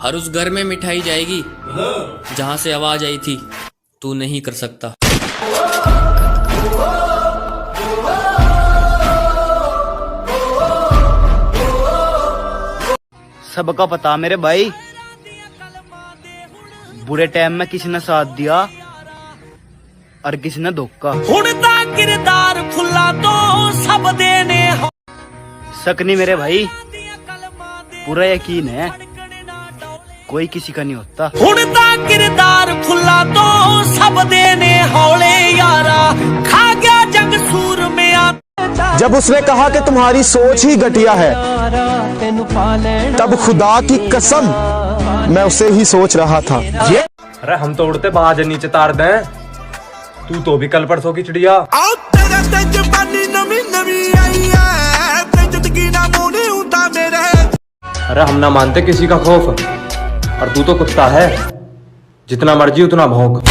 हर उस घर में मिठाई जाएगी जहां से आवाज आई थी तू नहीं कर सकता। सबका पता मेरे भाई, बुरे टाइम में किसी ने साथ दिया और किसी ने धोखा। किरदार फुला तो सब देने शक नहीं मेरे भाई, पूरा यकीन है कोई किसी का नहीं होता। किरदार फुला तो सब देने हौले यारा, खा गया जग सूर में जब उसने कहा कि तुम्हारी सोच ही घटिया है, तब खुदा की कसम मैं उसे ही सोच रहा था। ये अरे हम तो उड़ते बाज नीचे तार दें, तू तो भी कल परसों की चिड़िया। अरे हम ना मानते किसी का खौफ, और तू तो कुत्ता है, जितना मर्जी उतना भौंक।